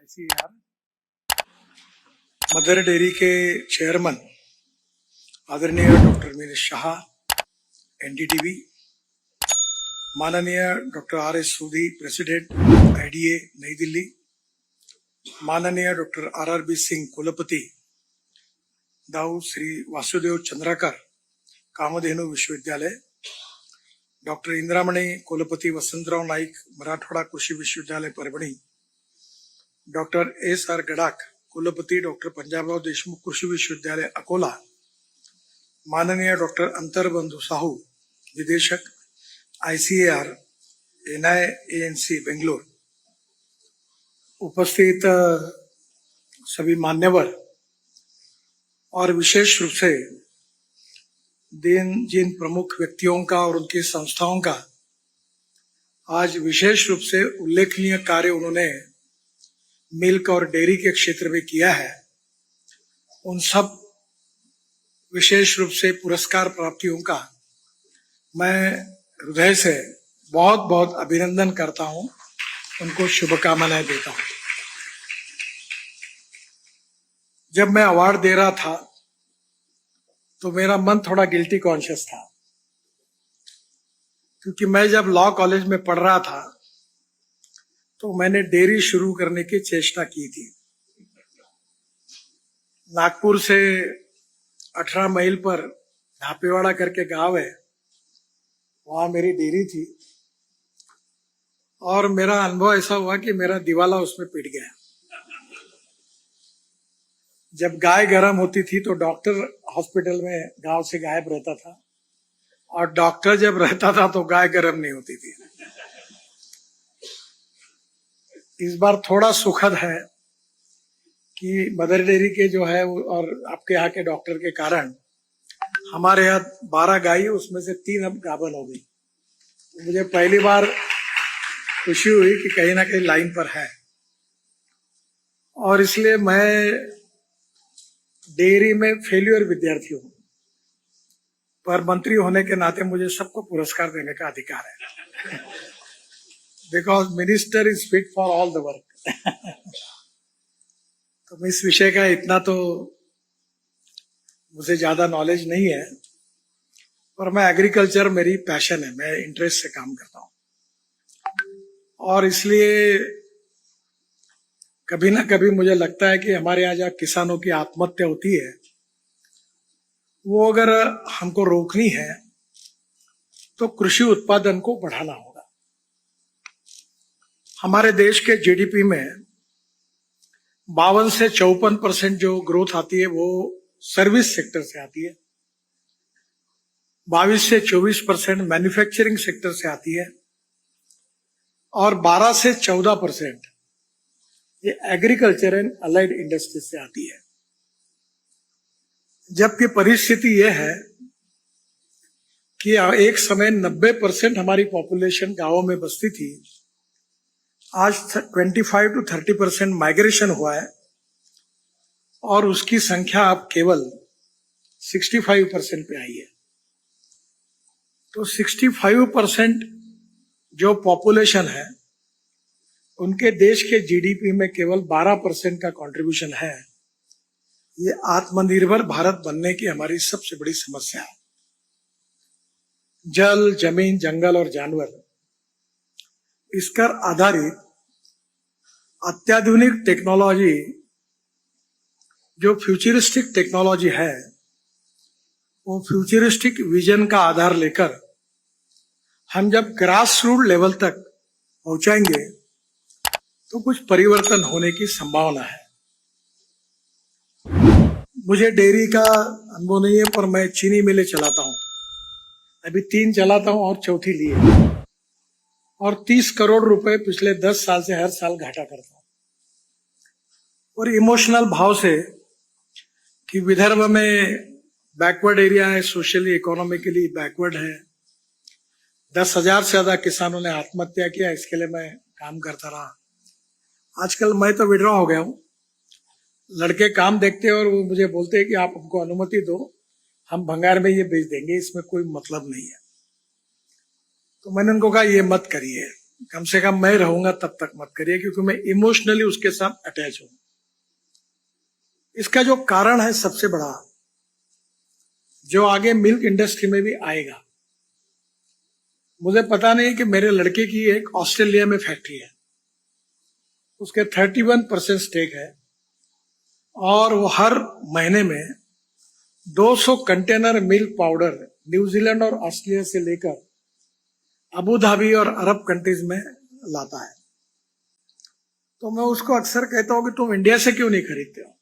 ICAR mother dairy के chairman आदरणीय doctor Minesh Shah, NDTV, माननीय डॉक्टर RS सूदी, प्रेसिडेंट IDA नई दिल्ली, माननीय डॉक्टर RRB सिंह, कुलपति दाऊ श्री वासुदेव चंद्राकर, कामधेनु विश्वविद्यालय, डॉक्टर इंद्रामणी, कुलपति वसंतराव नाईक, मराठवाडा कृषि विश्वविद्यालय परभणी, डॉक्टर SR गडाख, कुलपति डॉक्टर पंजाबराव देशमुख कृषि विश्वविद्यालय अकोला, माननीय डॉक्टर अंतरबंधु साहू, निदेशक ICAR NIANC बेंगलोर, उपस्थित सभी मान्यवर और विशेष रूप से जिन प्रमुख व्यक्तियों का और उनकी संस्थाओं का आज विशेष रूप से उल्लेखनीय कार्य उन्होंने मिल्क और डेयरी के क्षेत्र में किया है, उन सब विशेष रूप से पुरस्कार प्राप्तियों का मैं हृदय से बहुत बहुत अभिनंदन करता हूं, उनको शुभकामनाएं देता हूं। जब मैं अवार्ड दे रहा था तो मेरा मन थोड़ा गिल्टी कॉन्शियस था, क्योंकि मैं जब लॉ कॉलेज में पढ़ रहा था तो मैंने डेयरी शुरू करने की चेष्टा की थी। नागपुर से 18 मील पर धापेवाड़ा करके गांव है, वहां मेरी डेयरी थी और मेरा अनुभव ऐसा हुआ कि मेरा दिवाला उसमें पिट गया। जब गाय गर्म होती थी तो डॉक्टर हॉस्पिटल में गांव से गायब रहता था, और डॉक्टर जब रहता था तो गाय गर्म नहीं होती थी। इस बार थोड़ा सुखद है कि मदर डेयरी के जो है और आपके यहाँ के डॉक्टर के कारण हमारे यहाँ 12 गाय, उसमें से 3 अब गाभन हो गई। तो मुझे पहली बार खुशी हुई कि कहीं ना कहीं लाइन पर है, और इसलिए मैं डेयरी में फेल्यूर विद्यार्थी हूं, पर मंत्री होने के नाते मुझे सबको पुरस्कार देने का अधिकार है, because minister is fit for all the work. तो इस विषय का इतना तो मुझे ज्यादा नॉलेज नहीं है, पर मैं एग्रीकल्चर मेरी पैशन है, मैं इंटरेस्ट से काम करता हूं, और इसलिए कभी ना कभी मुझे लगता है कि हमारे यहाँ जहाँ किसानों की आत्महत्या होती है, वो अगर हमको रोकनी है तो कृषि उत्पादन को बढ़ाना होगा। हमारे देश के GDP में 52 से 54% जो ग्रोथ आती है वो सर्विस सेक्टर से आती है, 22 से 24% मैन्युफैक्चरिंग सेक्टर से आती है, और 12 से 14% ये एग्रीकल्चर एंड अलाइड इंडस्ट्री से आती है। जबकि परिस्थिति यह है कि एक समय 90% हमारी पॉपुलेशन गांवों में बसती थी, आज 25 to 30% माइग्रेशन हुआ है, और उसकी संख्या अब केवल 65% पे आई है। तो 65% जो पॉपुलेशन है उनके देश के GDP में केवल 12% का कंट्रीब्यूशन है। ये आत्मनिर्भर भारत बनने की हमारी सबसे बड़ी समस्या है। जल, जमीन, जंगल और जानवर, इस पर आधारित अत्याधुनिक टेक्नोलॉजी, जो फ्यूचरिस्टिक टेक्नोलॉजी है, वो फ्यूचरिस्टिक विजन का आधार लेकर हम जब ग्रास रूट लेवल तक पहुंचाएंगे तो कुछ परिवर्तन होने की संभावना है। मुझे डेयरी का अनुभव नहीं है, पर मैं चीनी मिलें चलाता हूं, अभी 3 चलाता हूं और चौथी ली है, और 30 करोड़ रुपए पिछले 10 साल से हर साल घाटा करता हूं। और इमोशनल भाव से कि विदर्भ में बैकवर्ड एरिया है, सोशली इकोनॉमिकली बैकवर्ड है, 10,000 से ज्यादा किसानों ने आत्महत्या किया, इसके लिए मैं काम करता रहा। आजकल मैं तो विड्रॉ हो गया हूं। लड़के काम देखते हैं और वो मुझे बोलते हैं कि आप हमको अनुमति दो, हम भंगार में ये बेच देंगे, इसमें कोई मतलब नहीं है। तो मैंने उनको कहा ये मत करिए, कम से कम मैं रहूंगा तब तक मत करिए, क्योंकि मैं इमोशनली उसके साथ अटैच हूं। इसका जो कारण है सबसे बड़ा, जो आगे मिल्क इंडस्ट्री में भी आएगा, मुझे पता नहीं कि मेरे लड़के की एक ऑस्ट्रेलिया में फैक्ट्री है, उसके 31% स्टेक है, और वो हर महीने में 200 कंटेनर मिल्क पाउडर न्यूजीलैंड और ऑस्ट्रेलिया से लेकर अबू धाबी और अरब कंट्रीज में लाता है। तो मैं उसको अक्सर कहता हूं कि तुम इंडिया से क्यों नहीं खरीदते हो?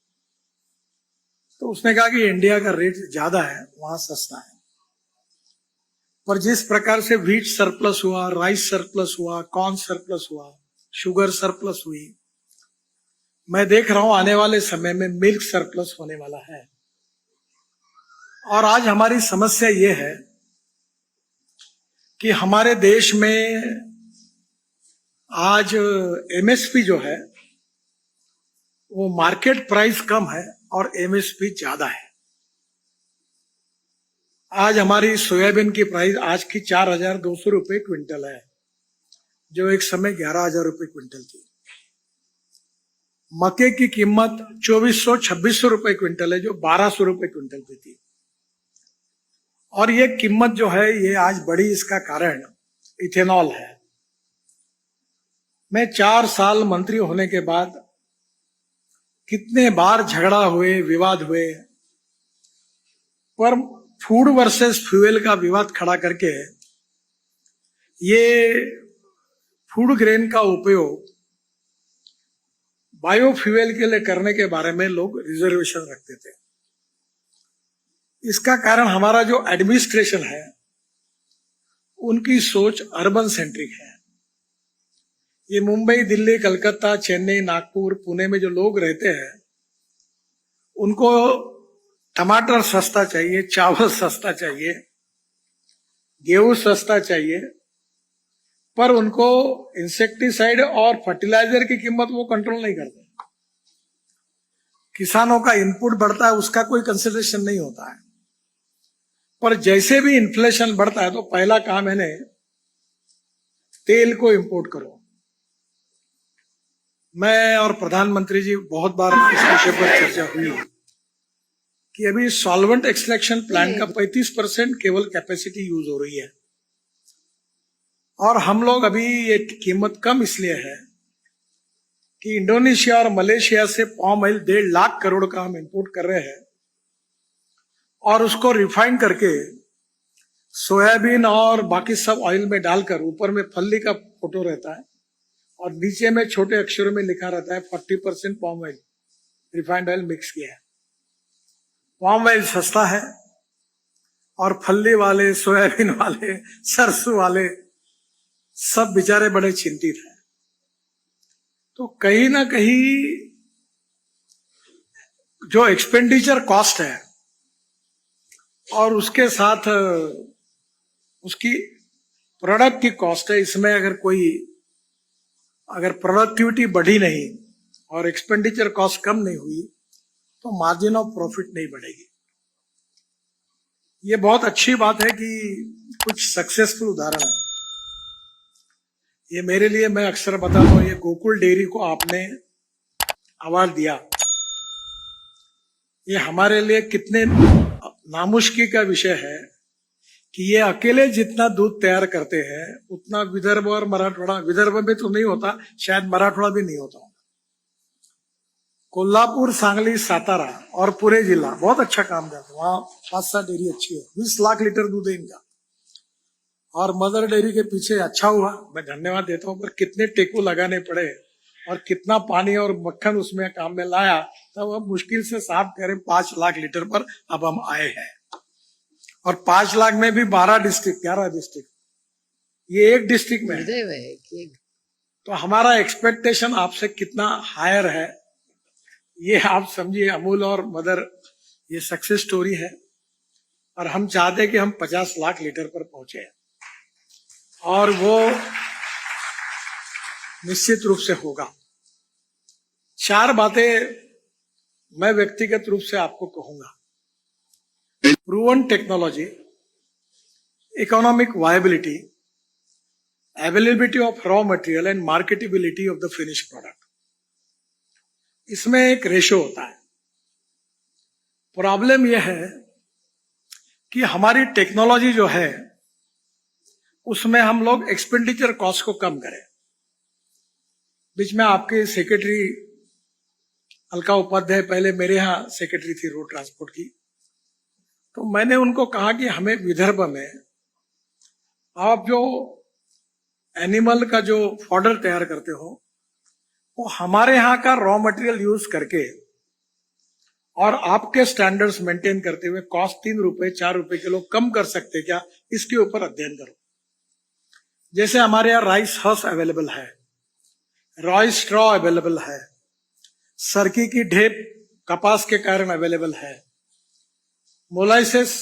तो उसने कहा कि इंडिया का रेट ज्यादा है, वहां सस्ता है। पर जिस प्रकार से व्हीट सरप्लस हुआ, राइस सरप्लस हुआ, कॉर्न सरप्लस हुआ, शुगर सरप्लस हुई, मैं देख रहा हूं आने वाले समय में मिल्क सरप्लस होने वाला है। और आज हमारी समस्या ये है कि हमारे देश में आज एमएसपी जो है वो मार्केट प्राइस कम है और एमएसपी ज्यादा है। आज हमारी सोयाबीन की प्राइस आज की 4,200 रुपए क्विंटल है, जो एक समय 11,000 रुपए क्विंटल थी। मक्के की कीमत 2,400-2,600 रुपए क्विंटल है, जो 1,200 रुपए क्विंटल पे थी। और ये कीमत जो है ये आज बढ़ी, इसका कारण इथेनॉल है। मैं 4 साल मंत्री होने के बाद कितने बार झगड़ा हुए, विवाद हुए, पर फूड वर्सेस फ्यूल का विवाद खड़ा करके ये फूड ग्रेन का उपयोग बायोफ्यूल के लिए करने के बारे में लोग रिजर्वेशन रखते थे। इसका कारण हमारा जो एडमिनिस्ट्रेशन है उनकी सोच अर्बन सेंट्रिक है। ये मुंबई, दिल्ली, कलकत्ता, चेन्नई, नागपुर, पुणे में जो लोग रहते हैं उनको टमाटर सस्ता चाहिए, चावल सस्ता चाहिए, गेहूं सस्ता चाहिए, पर उनको इंसेक्टिसाइड और फर्टिलाइजर की कीमत वो कंट्रोल नहीं करते। किसानों का इनपुट बढ़ता है, उसका कोई कंसिडरेशन नहीं होता है। पर जैसे भी इन्फ्लेशन बढ़ता है तो पहला काम है तेल को इंपोर्ट करो। मैं और प्रधानमंत्री जी बहुत बार इस विषय पर चर्चा हुई कि अभी सॉल्वेंट एक्सट्रैक्शन प्लांट का 35% केवल कैपेसिटी यूज हो रही है, और हम लोग अभी ये कीमत कम इसलिए है कि इंडोनेशिया और मलेशिया से पाम ऑयल 1.5 लाख करोड़ का हम इंपोर्ट कर रहे हैं, और उसको रिफाइन करके सोयाबीन और बाकी सब ऑयल में डालकर, ऊपर में फल्ली का फोटो रहता है और नीचे में छोटे अक्षरों में लिखा रहता है 40% palm oil, refined oil mix किया है। पाम ऑयल सस्ता है और फल्ली वाले, सोयाबीन वाले, सरसों वाले सब बेचारे बड़े चिंतित हैं। तो कहीं ना कहीं जो एक्सपेंडिचर कॉस्ट है और उसके साथ उसकी प्रोडक्ट की कॉस्ट है, इसमें अगर प्रोडक्टिविटी बढ़ी नहीं और एक्सपेंडिचर कॉस्ट कम नहीं हुई तो मार्जिन ऑफ प्रॉफिट नहीं बढ़ेगी। ये बहुत अच्छी बात है कि कुछ सक्सेसफुल उदाहरण है। ये मेरे लिए, मैं अक्सर बताता हूं, ये गोकुल डेयरी को आपने अवार्ड दिया, ये हमारे लिए कितने नामुश्किल का विषय है कि ये अकेले जितना दूध तैयार करते हैं उतना विदर्भ और मराठवाड़ा, विदर्भ में तो नहीं होता, शायद मराठवाड़ा भी नहीं होता, कोल्हापुर, सांगली, सातारा और पूरे जिला बहुत अच्छा काम करते हैं। वहां 5-7 डेयरी अच्छी है, 20 लाख लीटर दूध है इनका। और मदर डेयरी के पीछे अच्छा हुआ, मैं धन्यवाद देता हूं, पर कितने टेकू लगाने पड़े और कितना पानी और मक्खन उसमें काम में लाया, तब अब मुश्किल से साफ करें 5 लाख लीटर पर अब हम आए हैं। और 5 लाख में भी 12 डिस्ट्रिक्ट, 11 डिस्ट्रिक्ट, ये एक डिस्ट्रिक्ट में है। तो हमारा एक्सपेक्टेशन आपसे कितना हायर है ये आप समझिए। अमूल और मदर ये सक्सेस स्टोरी है, और हम चाहते हैं कि हम 50 लाख लीटर पर पहुंचे, और वो निश्चित रूप से होगा। 4 बातें मैं व्यक्तिगत रूप से आपको कहूंगा। Proven technology, economic viability, availability of raw material and marketability of the finish product, इसमें एक रेशो होता है। प्रॉब्लम यह है कि हमारी टेक्नोलॉजी जो है उसमें हम लोग एक्सपेंडिचर कॉस्ट को कम करें। बीच में आपके सेक्रेटरी अलका उपाध्याय पहले मेरे यहां सेक्रेटरी थी रोड ट्रांसपोर्ट की, तो मैंने उनको कहा कि हमें विदर्भ में आप जो एनिमल का जो फॉडर तैयार करते हो वो हमारे यहां का रॉ मटेरियल यूज करके और आपके स्टैंडर्ड्स मेंटेन करते हुए कॉस्ट 3 रुपए 4 रुपए किलो कम कर सकते क्या, इसके ऊपर अध्ययन करो। जैसे हमारे यहाँ राइस हस अवेलेबल है, राइस स्ट्रॉ अवेलेबल है, सरकी की ढेप कपास के कारण अवेलेबल है, मोलाइसिस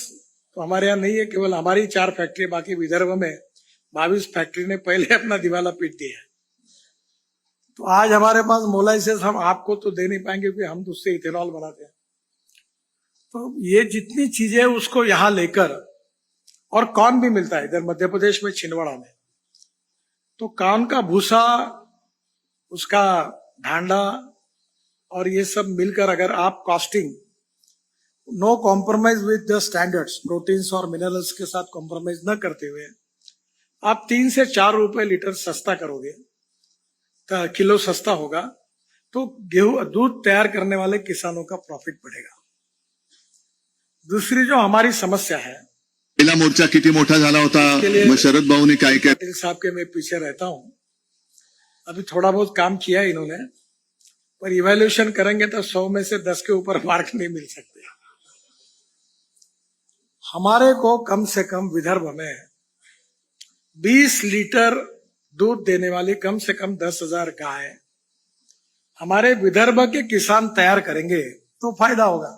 तो हमारे यहाँ नहीं है, केवल हमारी 4 फैक्ट्री, बाकी विदर्भ में 22 फैक्ट्री ने पहले अपना दिवाला पीट दिया है। तो आज हमारे पास मोलाइसिस हम आपको तो दे नहीं पाएंगे क्योंकि हम तो उससे इथेनॉल बनाते हैं। तो ये जितनी चीजें उसको यहां लेकर, और कॉर्न भी मिलता है इधर मध्य प्रदेश में छिंदवाड़ा में, तो कॉर्न का भूसा, उसका ढांडा और ये सब मिलकर अगर आप costing no compromise with the standards, proteins और मिनरल्स के साथ कॉम्प्रोमाइज न करते हुए आप 3 से 4 रुपए लीटर सस्ता करोगे, किलो सस्ता होगा, तो गेहूं दूध तैयार करने वाले किसानों का प्रॉफिट बढ़ेगा। दूसरी जो हमारी समस्या है, पहिला मोर्चा किती मोठा झाला होता, मग शरद भाऊने काय काय, पाटिल साहब के मैं पीछे रहता हूं, अभी थोड़ा बहुत काम किया है इन्होंने, पर इवैल्यूएशन करेंगे तो 100 में से 10 के ऊपर मार्क नहीं मिल सकते। हमारे को कम से कम विदर्भ में 20 लीटर दूध देने वाली कम से कम 10,000 गाय हमारे विदर्भ के किसान तैयार करेंगे तो फायदा होगा।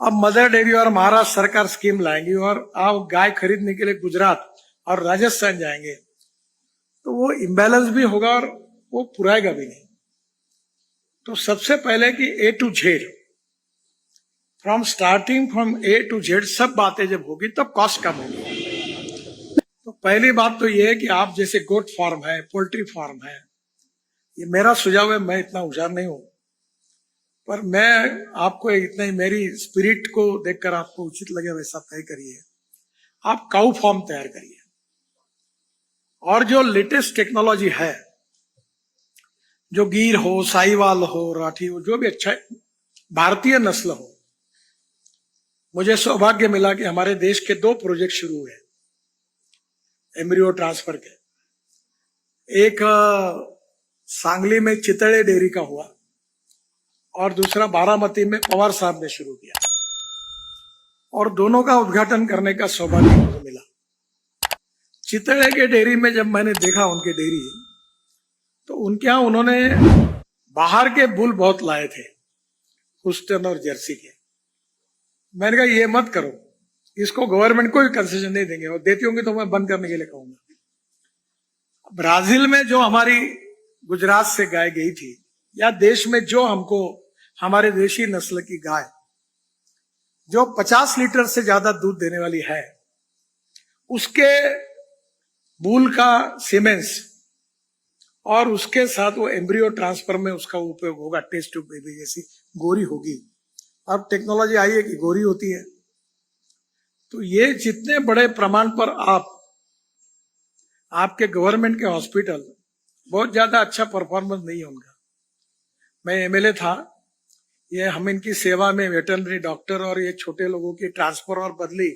अब मदर डेयरी और महाराष्ट्र सरकार स्कीम लाएंगी और आप गाय खरीदने के लिए गुजरात और राजस्थान जाएंगे, तो वो इम्बैलेंस भी होगा और वो पुराएगा भी नहीं। तो सबसे पहले कि A to Z, from starting from A to Z सब बातें जब होगी तब कॉस्ट कम होगी। तो पहली बात तो ये है कि आप जैसे गोट फार्म है, पोल्ट्री फार्म है, ये मेरा सुझाव है, मैं इतना होशियार नहीं हूं, पर मैं आपको इतना ही, मेरी स्पिरिट को देखकर आपको उचित लगे वैसा तय करिए। आप काउ फार्म तैयार करिए और जो लेटेस्ट टेक्नोलॉजी है, जो गिर हो, साहिवाल हो, राठी हो, जो भी अच्छा भारतीय नस्ल हो। मुझे सौभाग्य मिला कि हमारे देश के 2 प्रोजेक्ट शुरू हुए एम्ब्रियो ट्रांसफर के। एक सांगली में चितड़े डेयरी का हुआ और दूसरा बारामती में पवार साहब ने शुरू किया, और दोनों का उद्घाटन करने का सौभाग्य मुझे मिला। चितड़े के डेयरी में जब मैंने देखा उनके डेयरी, तो उनके यहां उन्होंने बाहर के बुल बहुत लाए थे, हुस्टन और जर्सी के। मैंने कहा ये मत करो, इसको गवर्नमेंट कोई कंसेशन नहीं देंगे, और देती होंगी तो मैं बंद करने के लिए कहूंगा। ब्राजील में जो हमारी गुजरात से गाय गई थी, या देश में जो हमको हमारे देशी नस्ल की गाय जो 50 लीटर से ज्यादा दूध देने वाली है, उसके बूल का सीमेंस और उसके साथ वो एम्ब्रियो ट्रांसफर में उसका उपयोग होगा, टेस्ट ट्यूब बेबी जैसी गोरी होगी। अब टेक्नोलॉजी आई है कि गोरी होती है। तो ये जितने बड़े प्रमाण पर आपके गवर्नमेंट के हॉस्पिटल, बहुत ज्यादा अच्छा परफॉर्मेंस नहीं है उनका। मैं एमएलए था, ये हम इनकी सेवा में वेटरनरी डॉक्टर और ये छोटे लोगों की ट्रांसफर और बदली,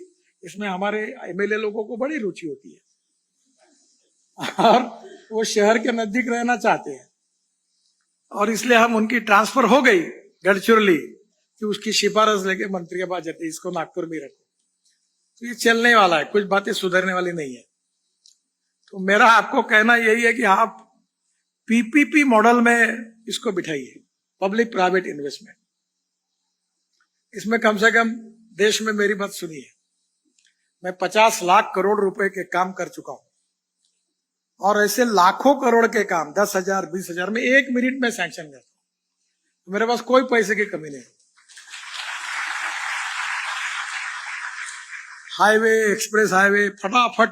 इसमें हमारे एमएलए लोगों को बड़ी रुचि होती है और वो शहर के नजदीक रहना चाहते हैं, और इसलिए हम उनकी ट्रांसफर हो गई गढ़चिरौली कि उसकी सिफारिश लेके मंत्री के पास जाते, इसको नागपुर में रखो। तो ये चलने वाला है, कुछ बातें सुधरने वाली नहीं है। तो मेरा आपको कहना यही है कि आप पीपीपी मॉडल में इसको बिठाइए, पब्लिक प्राइवेट इन्वेस्टमेंट। इसमें कम से कम देश में मेरी बात सुनिए, मैं 50 लाख करोड़ रुपए के काम कर चुका हूं, और ऐसे लाखों करोड़ के काम 10,000 20,000 में 1 मिनट में सैंक्शन करता हूं। तो मेरे पास कोई पैसे की कमी नहीं। हाईवे, एक्सप्रेस हाईवे फटाफट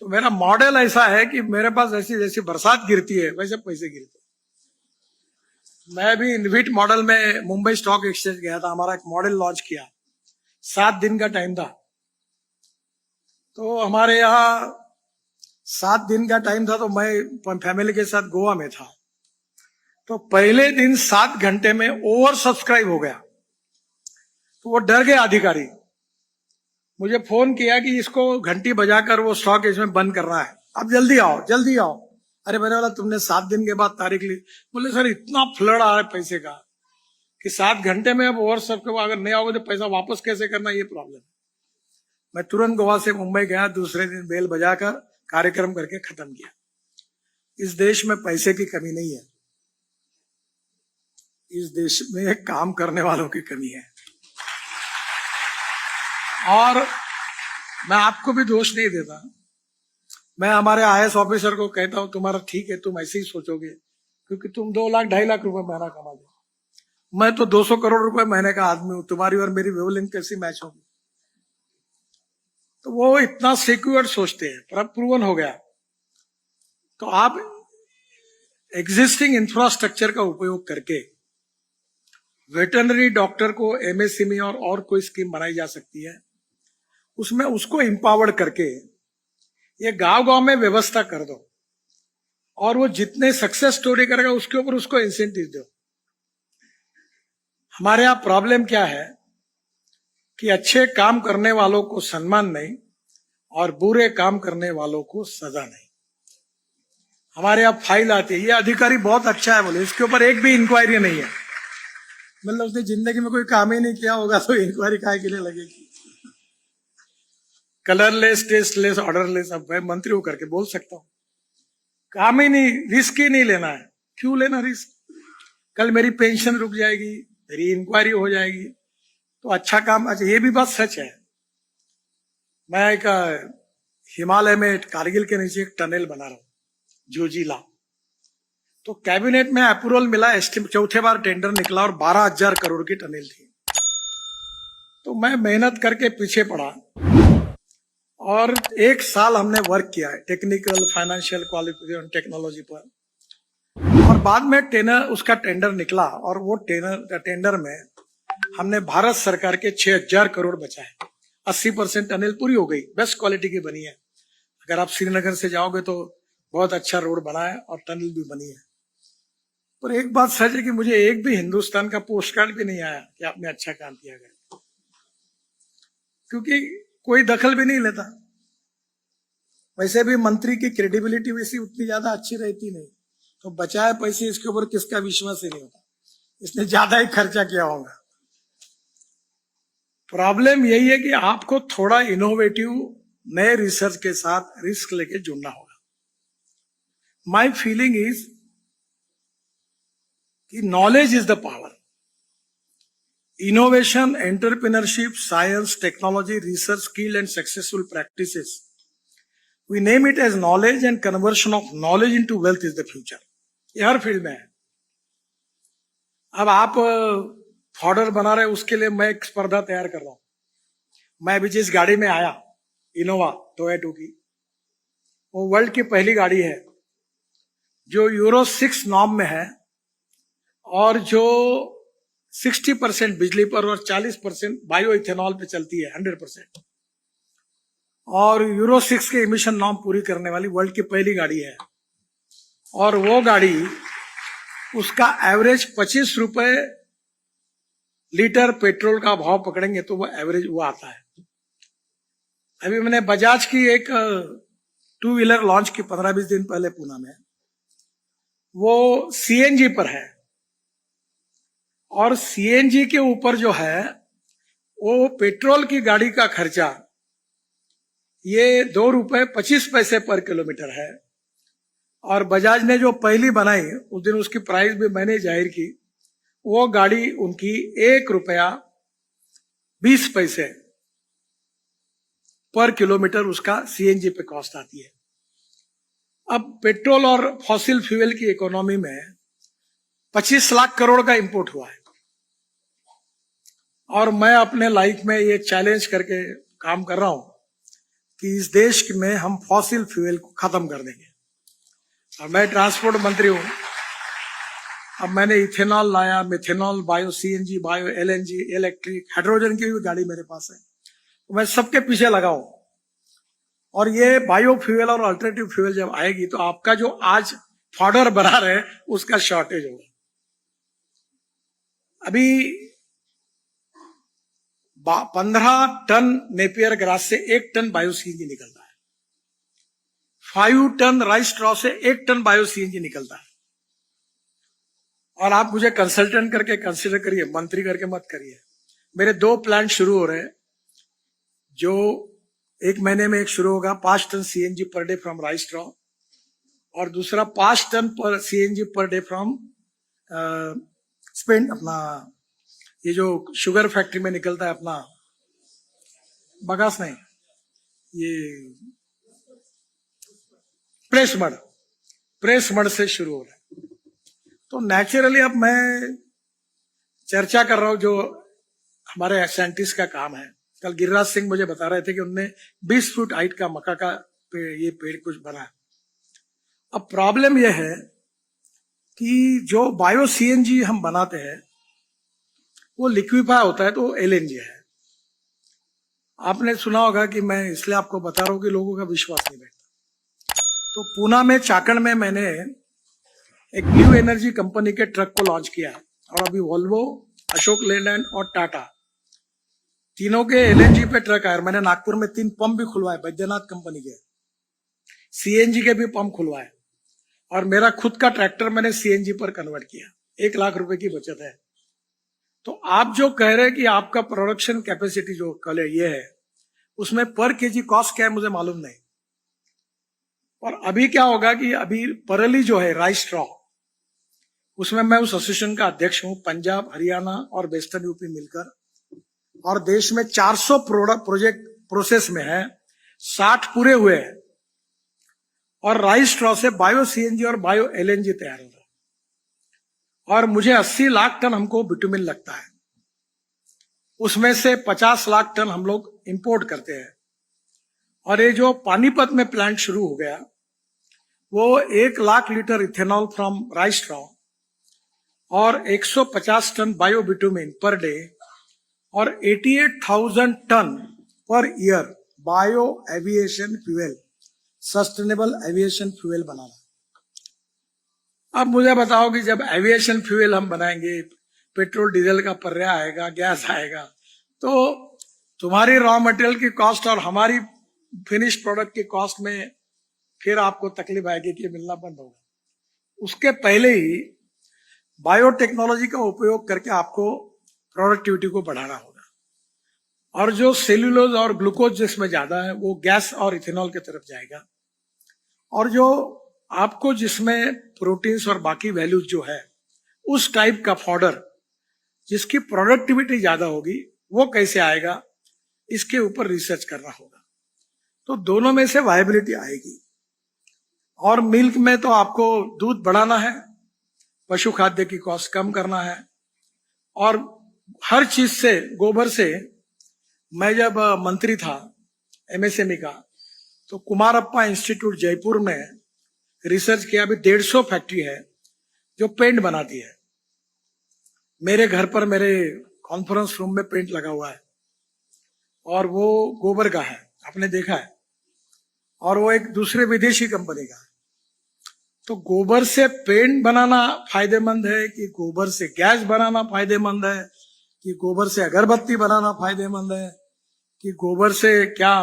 तो मेरा मॉडल ऐसा है कि मेरे पास ऐसी जैसी बरसात गिरती है वैसे पैसे गिरते हैं। मैं भी इनविट मॉडल में मुंबई स्टॉक एक्सचेंज गया था, हमारा एक मॉडल लॉन्च किया, 7 दिन का टाइम था। तो हमारे यहाँ 7 दिन का टाइम था, तो मैं फैमिली के साथ गोवा में था। तो पहले दिन 7 घंटे में ओवर सब्सक्राइब हो गया। तो वो डर गए अधिकारी, मुझे फोन किया कि इसको घंटी बजाकर वो स्टॉक इसमें बंद करना है, अब जल्दी आओ जल्दी आओ। अरे मैंने बोला तुमने 7 दिन के बाद तारीख ली। बोले सर इतना फ्लड आ रहा है पैसे का कि 7 घंटे में अब ओवर सब्सक्राइब अगर नहीं आओगे तो पैसा वापस कैसे करना, ये प्रॉब्लम है। मैं तुरंत गोवा से मुंबई गया, दूसरे दिन बेल बजाकर कार्यक्रम करके खत्म किया। इस देश में पैसे की कमी नहीं है, इस देश में काम करने वालों की कमी है। और मैं आपको भी दोष नहीं देता, मैं हमारे IAS ऑफिसर को कहता हूं तुम्हारा ठीक है, तुम ऐसे ही सोचोगे क्योंकि तुम 2 लाख 2.5 लाख रुपए महीना कमा दो। मैं तो 200 करोड़ रुपए महीने का आदमी हूं, तुम्हारी और मेरी वेवलेंथ कैसी मैच होगी। तो वो इतना सिक्योर सोचते हैं, पर अब प्रूवन हो गया। तो आप एग्जिस्टिंग इंफ्रास्ट्रक्चर का उपयोग करके वेटरनरी डॉक्टर को MSME और कोई स्कीम बनाई जा सकती है, उसमें उसको एम्पावर्ड करके ये गांव-गांव में व्यवस्था कर दो, और वो जितने सक्सेस स्टोरी करेगा उसके ऊपर उसको इंसेंटिव दो। हमारे यहां प्रॉब्लम क्या है कि अच्छे काम करने वालों को सम्मान नहीं और बुरे काम करने वालों को सजा नहीं। हमारे यहां फाइल आती है, ये अधिकारी बहुत अच्छा है बोले, इसके ऊपर एक भी इंक्वायरी नहीं है। मतलब उसने जिंदगी में कोई काम ही नहीं किया होगा तो इंक्वायरी काहे के लिए लगेगी। कलरलेस, टेस्टलेस, ऑर्डरलेस, अब मैं मंत्री होकर के बोल सकता हूं, काम ही नहीं, रिस्क ही नहीं लेना है। क्यों लेना रिस्क? कल मेरी पेंशन रुक जाएगी, मेरी इंक्वायरी हो जाएगी, तो अच्छा काम। अच्छा ये भी बात सच है, मैं एक हिमालय में कारगिल के नीचे एक टनल बना रहा हूं, जोजिला। तो कैबिनेट में अप्रूवल मिला, चौथे बार टेंडर निकला और 12,000 करोड़ की टनल थी। तो मैं मेहनत करके पीछे पड़ा और 1 साल हमने वर्क किया है टेक्निकल, फाइनेंशियल, क्वालिफिकेशन, टेक्नोलॉजी पर। और बाद में उसका टेंडर निकला और वो टेंडर में हमने भारत सरकार के 6,000 करोड़ बचाए। 80% टनल पूरी हो गई, बेस्ट क्वालिटी की बनी है। अगर आप श्रीनगर से जाओगे तो बहुत अच्छा रोड बना है और टनल भी बनी है। पर एक बात सच है कि मुझे एक भी हिंदुस्तान का पोस्ट कार्ड भी नहीं आया कि आपने अच्छा काम किया गया, क्योंकि कोई दखल भी नहीं लेता। वैसे भी मंत्री की क्रेडिबिलिटी वैसी उतनी ज्यादा अच्छी रहती नहीं, तो बचाए पैसे इसके ऊपर किसका विश्वास ही नहीं होता, इसने ज्यादा ही खर्चा किया होगा। प्रॉब्लम यही है कि आपको थोड़ा इनोवेटिव नए रिसर्च के साथ रिस्क लेके जुड़ना होगा। माई फीलिंग इज कि knowledge is the power. Innovation, entrepreneurship, science, technology, research, skill and successful practices. We name it as knowledge, and conversion of knowledge into wealth is the future. ये हर field में है। अब आप fodder बना रहे, उसके लिए मैं एक स्पर्धा तैयार कर रहा हूं। मैं अभी जिस गाड़ी में आया, इनोवा टोयोटा की, वो वर्ल्ड की पहली गाड़ी है जो यूरो 6 नॉर्म में है और जो 60% बिजली पर और 40% बायो इथेनॉल पे चलती है, 100%, और यूरो 6 के इमिशन नॉर्म पूरी करने वाली वर्ल्ड की पहली गाड़ी है। और वो गाड़ी, उसका एवरेज 25 रुपए लीटर पेट्रोल का भाव पकड़ेंगे तो वो एवरेज वो आता है। अभी मैंने बजाज की एक 2 व्हीलर लॉन्च की 15-20 दिन पहले पूना में, वो CNG पर है, और CNG के ऊपर जो है वो पेट्रोल की गाड़ी का खर्चा ये 2 रुपए 25 पैसे पर किलोमीटर है। और बजाज ने जो पहली बनाई, उस दिन उसकी प्राइस भी मैंने जाहिर की, वो गाड़ी उनकी 1 रुपया 20 पैसे पर किलोमीटर उसका CNG पे कॉस्ट आती है। अब पेट्रोल और फॉसिल फ्यूल की इकोनॉमी में 25 लाख करोड़ का इंपोर्ट हुआ है, और मैं अपने लाइफ में ये चैलेंज करके काम कर रहा हूं कि इस देश में हम फॉसिल फ्यूल को खत्म कर देंगे। और मैं ट्रांसपोर्ट मंत्री हूं, अब मैंने इथेनॉल लाया, methanol, bio CNG, bio LNG, electric, hydrogen की भी गाड़ी मेरे पास है। तो मैं सबके पीछे लगा हूं। और ये बायो फ्यूल और अल्टरनेटिव फ्यूल जब आएगी तो आपका जो आज फॉडर बना रहे उसका शॉर्टेज होगा। अभी 15 टन नेपियर ग्रास से 1 टन बायो सीएनजी निकलता है। 5 टन राइस स्ट्रॉ से 1 टन बायो सीएनजी निकलता है। और आप मुझे कंसल्टेंट करके कंसिडर करिए, मंत्री करके मत करिए। मेरे 2 प्लांट शुरू हो रहे हैं, जो 1 महीने में एक शुरू होगा 5 ton CNG per day from rice straw, और दूसरा 5 टन पर CNG per day from spend, अपना ये जो शुगर फैक्ट्री में निकलता है, अपना बगास नहीं, ये प्रेस मड से शुरू हो रहा है। तो नेचुरली अब मैं चर्चा कर रहा हूं जो हमारे साइंटिस्ट का काम है। कल गिरिराज सिंह मुझे बता रहे थे कि उनने 20 फुट हाइट का मक्का का ये पेड़ कुछ बना है। अब प्रॉब्लम यह है कि जो बायो सीएनजी हम बनाते हैं वो लिक्विफाई होता है, तो एलएनजी है। आपने सुना होगा कि मैं इसलिए आपको बता रहा हूं कि लोगों का विश्वास नहीं बैठता। तो पूना में चाकण में मैंने एक न्यू एनर्जी कंपनी के ट्रक को लॉन्च किया, और अभी वोल्वो, अशोक लेलैंड और टाटा तीनों के एलएनजी पे ट्रक आए। मैंने नागपुर में 3 पंप भी खुलवाए, बैद्यनाथ कंपनी के सीएनजी के भी पंप खुलवाए, और मेरा खुद का ट्रैक्टर मैंने सीएनजी पर कन्वर्ट किया। 1 लाख रुपए की बचत है। तो आप जो कह रहे हैं कि आपका प्रोडक्शन कैपेसिटी जो कल ये है, उसमें पर केजी कॉस्ट क्या है मुझे मालूम नहीं। और अभी क्या होगा कि अभी परली जो है राइस स्ट्रॉ, उसमें मैं उस एसोसिएशन का अध्यक्ष हूं, पंजाब, हरियाणा और वेस्टर्न यूपी मिलकर, और देश में 400 प्रोजेक्ट प्रोसेस में है, 60 पूरे हुए हैं, और राइस स्ट्रॉ से बायो सीएनजी और बायो एलएनजी तैयार हो रहा है। और मुझे 80 लाख टन हमको बिटुमिन लगता है, उसमें से 50 लाख टन हम लोग इंपोर्ट करते हैं। और ये जो पानीपत में प्लांट शुरू हो गया, वो 1 lakh litre ethanol from rice straw और 150 tonne bio bitumen per day और 88,000 tonne per year bio aviation fuel, sustainable aviation fuel बनाना। अब मुझे बताओ कि जब एविएशन फ्यूल हम बनाएंगे, पेट्रोल डीजल का पर्याय आएगा, गैस आएगा, तो तुम्हारी रॉ मटेरियल की कॉस्ट और हमारी फिनिश प्रोडक्ट की कॉस्ट में फिर आपको तकलीफ आएगी कि मिलना बंद होगा। उसके पहले ही बायोटेक्नोलॉजी का उपयोग करके आपको प्रोडक्टिविटी को बढ़ाना होगा। और जो सेल्यूलोज और ग्लूकोज जिसमें ज्यादा है वो गैस और इथेनॉल की तरफ जाएगा, और जो आपको जिसमें प्रोटीन्स और बाकी वैल्यूज जो है उस टाइप का फॉडर जिसकी प्रोडक्टिविटी ज्यादा होगी वो कैसे आएगा, इसके ऊपर रिसर्च करना होगा। तो दोनों में से वायबिलिटी आएगी। और मिल्क में तो आपको दूध बढ़ाना है, पशु खाद्य की कॉस्ट कम करना है, और हर चीज से, गोबर से, मैं जब मंत्री था एमएसएमई का, तो कुमारप्पा इंस्टीट्यूट जयपुर में रिसर्च किया। अभी 150 फैक्ट्री है जो पेंट बनाती है। मेरे घर पर मेरे कॉन्फ्रेंस रूम में पेंट लगा हुआ है, और वो गोबर का है, आपने देखा है, और वो एक दूसरे विदेशी कंपनी का है। तो गोबर से पेंट बनाना फायदेमंद है कि गोबर से गैस बनाना फायदेमंद है कि गोबर से अगरबत्ती बनाना फायदेमंद है कि गोबर से क्या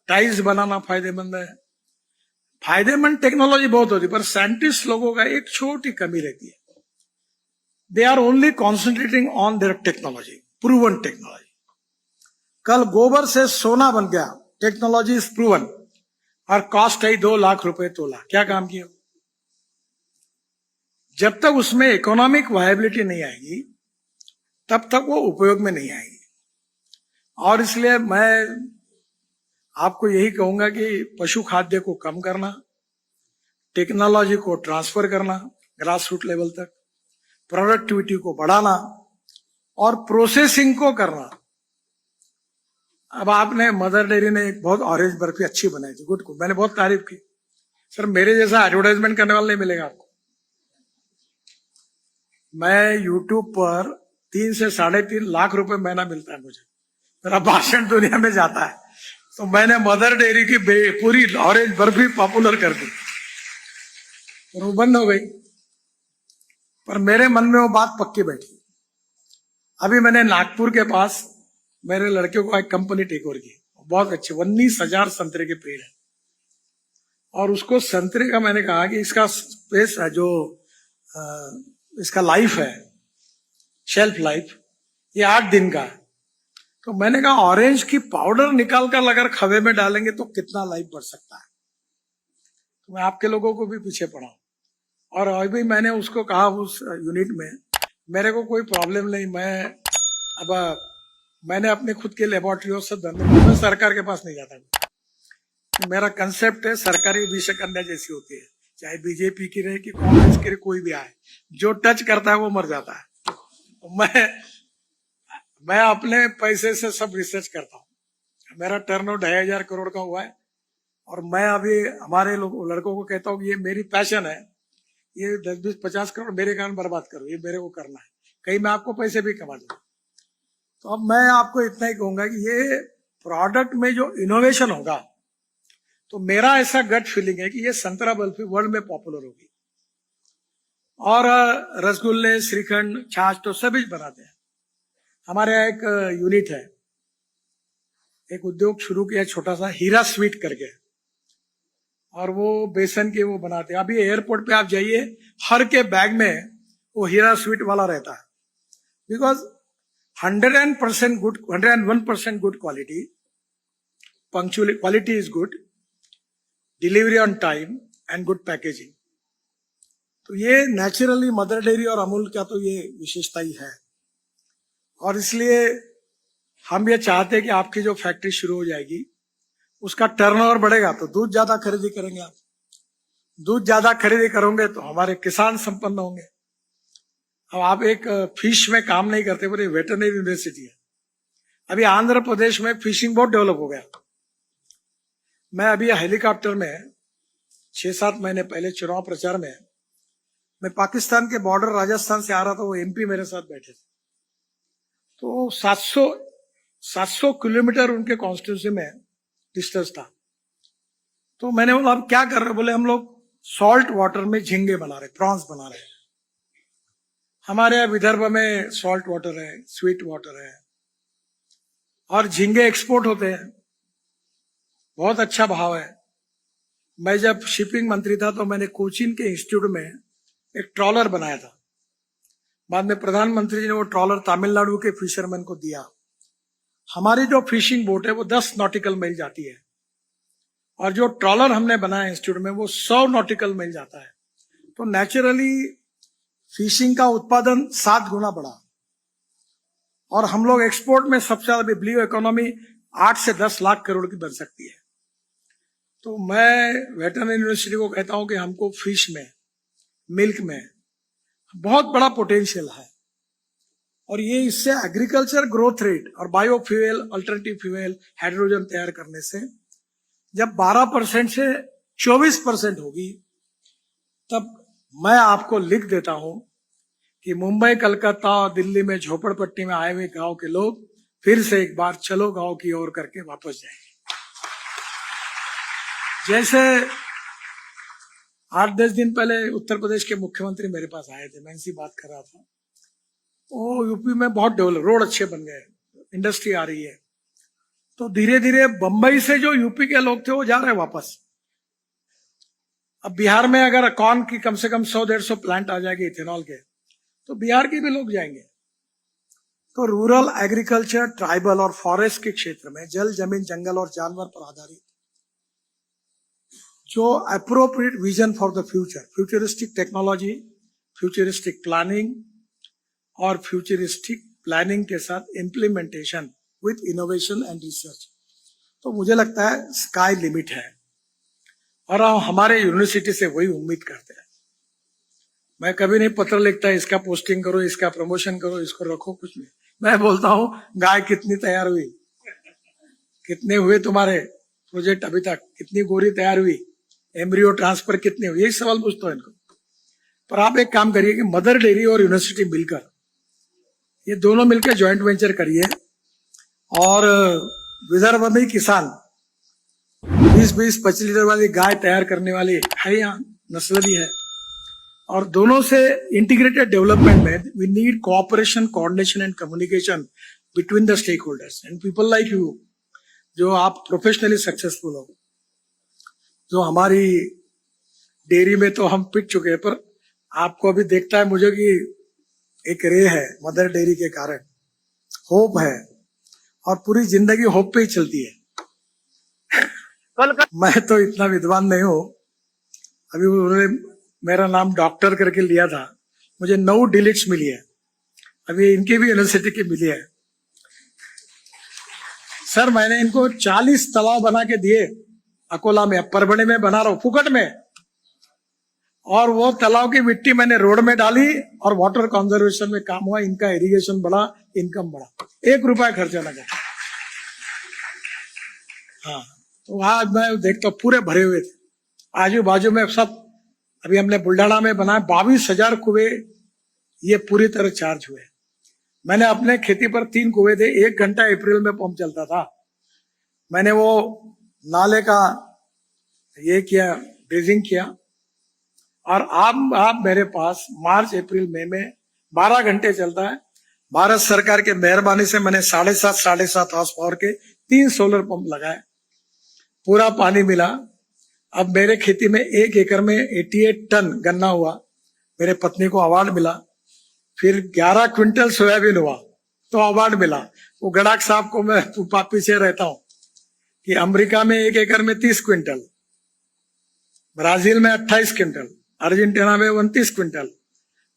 टाइल्स बनाना फायदेमंद है? फायदेमंद टेक्नोलॉजी बहुत होती है, पर साइंटिस्ट लोगों का एक छोटी कमी रहती है, they are only concentrating on their technology, proven technology. कल गोबर से सोना बन गया, टेक्नोलॉजी इज प्रूवन, और कॉस्ट आई 2 लाख रुपए तोला। क्या काम किया? जब तक उसमें इकोनॉमिक वायबिलिटी नहीं आएगी तब तक वो उपयोग में नहीं आएगी। और इसलिए मैं आपको यही कहूंगा कि पशु खाद्य को कम करना, टेक्नोलॉजी को ट्रांसफर करना ग्रास रूट लेवल तक, प्रोडक्टिविटी को बढ़ाना और प्रोसेसिंग को करना। अब आपने मदर डेयरी ने एक बहुत ऑरेंज बर्फी अच्छी बनाई थी, गुड मैंने बहुत तारीफ की। सर मेरे जैसा एडवर्टाइजमेंट करने वाला नहीं मिलेगा आपको। मैं यूट्यूब पर 3 से 3.5 लाख रुपए महीना मिलता है मुझे, मेरा भाषण दुनिया में जाता है। तो मैंने मदर डेयरी की पूरी ऑरेंज बर्फी पॉपुलर कर दी और वो बंद हो गई। पर मेरे मन में वो बात पक्की बैठी। अभी मैंने नागपुर के पास मेरे लड़के को एक कंपनी टेक ओवर की, बहुत अच्छी 19,000 संतरे के पेड़ है। और उसको संतरे का मैंने कहा कि इसका स्पेस है जो इसका लाइफ है, शेल्फ लाइफ, ये 8 दिन का है। तो मैंने कहा ऑरेंज की पाउडर निकाल कर अगर खवे में डालेंगे तो कितना लाइफ बढ़ सकता है। तो मैं आपके लोगों को भी पीछे पड़ा और अभी मैंने उसको कहा उस यूनिट में, मेरे को कोई प्रॉब्लम नहीं, मैंने अपने खुद के लेबोरेटरी से मैं सरकार के पास नहीं जाता। मेरा कंसेप्ट है सरकारी विषय कन्या जैसी होती है, चाहे बीजेपी की रहे कि कांग्रेस की रहे, कोई भी आए, जो टच करता है वो मर जाता है। तो मैं अपने पैसे से सब रिसर्च करता हूँ। मेरा टर्नओवर 2,500 करोड़ का हुआ है और मैं अभी हमारे लड़कों को कहता हूँ कि ये मेरी पैशन है, ये 10-20-50 करोड़ मेरे कारण बर्बाद करो, ये मेरे को करना है, कहीं मैं आपको पैसे भी कमा दूंगा। तो अब मैं आपको इतना ही कहूंगा कि ये प्रोडक्ट में जो इनोवेशन होगा, तो मेरा ऐसा गट फीलिंग है कि ये संतरा बर्फी वर्ल्ड में पॉपुलर होगी। और रसगुल्ले, श्रीखंड, छाछ तो सभी बनाते हैं। हमारे यहाँ एक यूनिट है, एक उद्योग शुरू किया छोटा सा, हीरा स्वीट करके, और वो बेसन के वो बनाते हैं। अभी एयरपोर्ट पे आप जाइए, हर के बैग में वो हीरा स्वीट वाला रहता है, because 101% good quality, punctuality, quality is good, delivery on time and good packaging. तो ये नेचुरली मदर डेयरी और अमूल का तो ये विशेषता ही है। और इसलिए हम ये चाहते हैं कि आपकी जो फैक्ट्री शुरू हो जाएगी उसका टर्नओवर बढ़ेगा तो दूध ज्यादा खरीदी करेंगे आप, दूध ज्यादा खरीदी करोगे तो हमारे किसान संपन्न होंगे। अब आप एक फिश में काम नहीं करते, पूरी वेटरनरी यूनिवर्सिटी है। अभी आंध्र प्रदेश में फिशिंग बहुत डेवलप हो गया। मैं अभी हेलीकॉप्टर में 6-7 महीने पहले चुनाव प्रचार में मैं पाकिस्तान के बॉर्डर राजस्थान से आ रहा था, वो एमपी मेरे साथ बैठे थे। तो 700 किलोमीटर उनके कॉन्स्टिट्यूंसी में डिस्टेंस था। तो मैंने बोला आप क्या कर रहे हो? बोले हम लोग सॉल्ट वाटर में झींगे बना रहे, प्रॉन्स बना रहे। हमारे यहाँ विदर्भ में सॉल्ट वाटर है, स्वीट वाटर है, और झींगे एक्सपोर्ट होते हैं, बहुत अच्छा भाव है। मैं जब शिपिंग मंत्री था तो मैंने कोचीन के इंस्टीट्यूट में एक ट्रॉलर बनाया था। बाद में प्रधानमंत्री जी ने वो ट्रॉलर तमिलनाडु के फिशरमैन को दिया। हमारी जो फिशिंग बोट है वो 10 नॉटिकल माइल जाती है, और जो ट्रॉलर हमने बनाया इंस्टीट्यूट में वो 100 नॉटिकल माइल जाता है। तो नेचुरली फिशिंग का उत्पादन 7 गुना बढ़ा, और हम लोग एक्सपोर्ट में सबसे ज्यादा, ब्लू इकोनॉमी 8 से 10 लाख करोड़ की बन सकती है। तो मैं वेटरनरी यूनिवर्सिटी को कहता हूं कि हमको फिश में, मिल्क में बहुत बड़ा पोटेंशियल है, और ये इससे एग्रीकल्चर ग्रोथ रेट और बायोफ्यूल, अल्टरनेटिव फ्यूल, हाइड्रोजन तैयार करने से जब 12% से 24% होगी, तब मैं आपको लिख देता हूं कि मुंबई, कलकत्ता और दिल्ली में झोपड़पट्टी में आए हुए गांव के लोग फिर से एक बार चलो गांव की ओर करके वापस जाएंगे। जैसे 8-10 दिन पहले उत्तर प्रदेश के मुख्यमंत्री मेरे पास आए थे, मैं इनसी बात कर रहा था। वो यूपी में बहुत डेवलप, रोड अच्छे बन गए, इंडस्ट्री आ रही है। तो धीरे धीरे बंबई से जो यूपी के लोग थे वो जा रहे हैं वापस। अब बिहार में अगर कॉर्न की कम से कम 100-150 प्लांट आ जाएगी इथेनॉल के, तो बिहार के भी लोग जाएंगे। तो रूरल एग्रीकल्चर, ट्राइबल और फॉरेस्ट के क्षेत्र में जल, जमीन, जंगल और जानवर पर आधारित जो appropriate vision for the future, futuristic technology, futuristic planning और फ्यूचरिस्टिक प्लानिंग के साथ implementation with innovation and research, तो मुझे लगता है स्काई लिमिट है, और हम हमारे यूनिवर्सिटी से वही उम्मीद करते हैं। मैं कभी नहीं पत्र लिखता इसका पोस्टिंग करो, इसका प्रमोशन करो, इसको रखो, कुछ नहीं। मैं बोलता हूं गाय कितनी तैयार हुई, कितने हुए तुम्हारे प्रोजेक्ट अभी तक, कितनी गोरी तैयार हुई, एम्ब्रियो ट्रांसफर कितने हुए, यही सवाल पूछता हूं इनको। पर आप एक काम करिए कि मदर डेयरी और यूनिवर्सिटी मिलकर, ये दोनों मिलकर ज्वाइंट वेंचर करिए और विदर्भ में किसान 20-25 लीटर वाली गाय तैयार करने वाली है, यहाँ नस्ल भी है, और दोनों से इंटीग्रेटेड डेवलपमेंट में we need cooperation, coordination and communication between the stakeholders and people like you, जो आप प्रोफेशनली सक्सेसफुल हो। जो हमारी डेयरी में तो हम पिट चुके हैं, पर आपको अभी देखता है मुझे कि एक रे है मदर डेयरी के कारण, होप है, और पूरी जिंदगी होप पे ही चलती है। मैं तो इतना विद्वान नहीं हूं, अभी उन्होंने मेरा नाम डॉक्टर करके लिया था, मुझे 9 डिलीट्स मिली है, अभी इनकी भी यूनिवर्सिटी की मिली है। सर मैंने इनको 40 तालाब बना के दिए अकोला में, परभणी में बना रहा हूं फुकट में, और वो तालाब की मिट्टी मैंने रोड में डाली और वाटर कंजर्वेशन में काम हुआ, इनका इरिगेशन बढ़ा, इनकम बढ़ा, 1 रुपया खर्चा लगा। हाँ, तो आज मैं देखता हूँ पूरे भरे हुए थे, आजू बाजू में सब। अभी हमने बुल्ढाना में बनाया 22,000 कुएं, ये पूरी तरह चार्ज हुए। मैंने अपने खेती पर 3 कुएं थे, 1 घंटा अप्रैल में पंप चलता था। मैंने वो नाले का ये किया, ड्रेजिंग किया, और आप मेरे पास मार्च अप्रैल मई में 12 घंटे चलता है। भारत सरकार के मेहरबानी से मैंने 7.5 हाउस पावर के 3 सोलर पंप लगाए, पूरा पानी मिला। अब मेरे खेती में 1 एकड़ में 88 टन गन्ना हुआ, मेरे पत्नी को अवार्ड मिला। फिर 11 क्विंटल सोयाबीन हुआ तो अवार्ड मिला। वो गड़ाक साहब को मैं पीछे रहता हूं कि अमेरिका में 1 एकड़ में 30 क्विंटल, ब्राजील में 28 क्विंटल, अर्जेंटीना में 29 क्विंटल,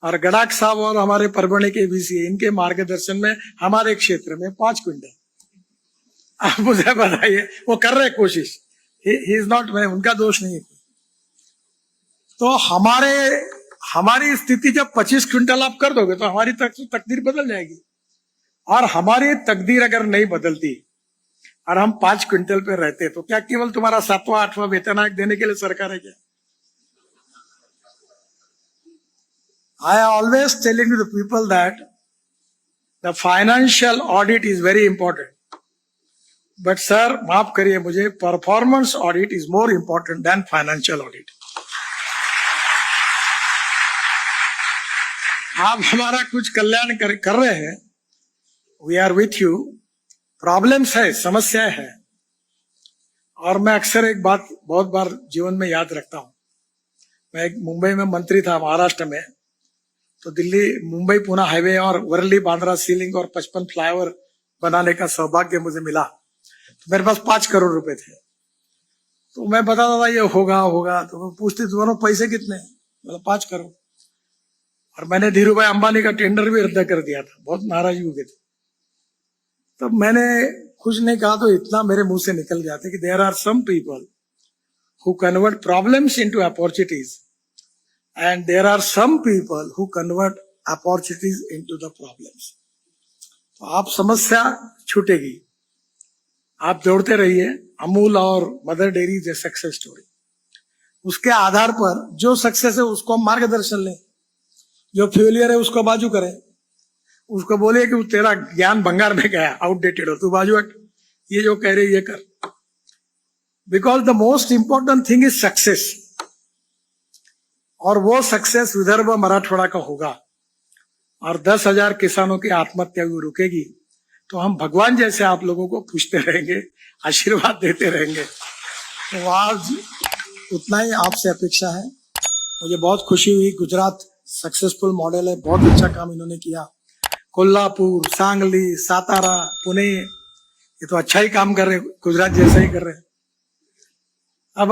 और गड़ाक साहब और हमारे परभणी के बीसी, इनके मार्गदर्शन में हमारे क्षेत्र में 5 क्विंटल। आप मुझे बताइए, वो कर रहे कोशिश, ही इज नॉट, मैं उनका दोष नहीं है। तो हमारी स्थिति जब 25 क्विंटल आप कर दोगे तो हमारी तकदीर बदल जाएगी, और हमारी तकदीर अगर नहीं बदलती और हम 5 क्विंटल पे रहते तो क्या केवल तुम्हारा 7वां 8वां वेतन देने के लिए सरकार है क्या? I always telling to the people that the financial audit is very important. But sir, माफ करिए मुझे, performance audit is more important than financial audit. आप हमारा कुछ कल्याण कर रहे हैं, we are with you. Problems है, समस्याएं है, और मैं अक्सर एक बात बहुत बार जीवन में याद रखता हूं। मैं एक मुंबई में मंत्री था, महाराष्ट्र में, तो दिल्ली मुंबई पुणे हाईवे और वर्ली बांद्रा सीलिंग और 55 फ्लाईओवर बनाने का सौभाग्य मुझे मिला। तो मेरे पास 5 करोड़ रुपए थे, तो मैं बताता था ये होगा, तो मैं पूछते दोनों पैसे कितने, मतलब 5 करोड़। और मैंने धीरू भाई अंबानी का टेंडर भी रद्द कर दिया था, बहुत नाराज हो गए थे। तब मैंने कुछ नहीं कहा, तो इतना मेरे मुंह से निकल गया था कि there are some people who convert problems into opportunities and there are some people who convert opportunities into the problems. तो आप समस्या छूटेगी, आप जोड़ते रहिए। अमूल और mother dairy is a success story. उसके आधार पर जो सक्सेस है उसको हम मार्गदर्शन लें, जो फेलियर है उसको बाजू करें, उसको बोलिए कि तेरा ज्ञान भंगार में गया, आउटडेटेड हो, तू बाजू हट, ये जो कह रहे ये कर। Because the most important thing is success, और वो सक्सेस विदर्भ मराठवाड़ा का होगा, और 10,000 किसानों की आत्महत्या भी रुकेगी। तो हम भगवान जैसे आप लोगों को पूछते रहेंगे, आशीर्वाद देते रहेंगे। तो आज उतना ही आपसे अपेक्षा है। मुझे बहुत खुशी हुई, गुजरात सक्सेसफुल मॉडल है, बहुत अच्छा काम इन्होंने किया। कोल्हापुर, सांगली, सातारा, पुणे, ये तो अच्छा ही काम कर रहे, गुजरात जैसा ही कर रहे। अब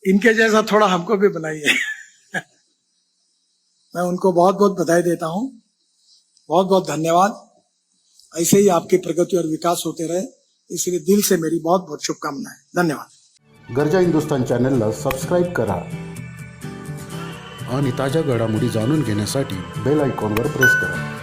इनके जैसा थोड़ा हमको भी बनाइए। मैं उनको बहुत बहुत बधाई देता हूं, बहुत बहुत धन्यवाद। ऐसे ही आपकी प्रगति और विकास होते रहे, इसलिए दिल से मेरी बहुत बहुत शुभकामनाएं। धन्यवाद। गरजा हिंदुस्तान चॅनलला सबस्क्राईब करा आणि ताज्या घडामोडी जाणून घेण्यासाठी बेल आयकॉनवर प्रेस करा।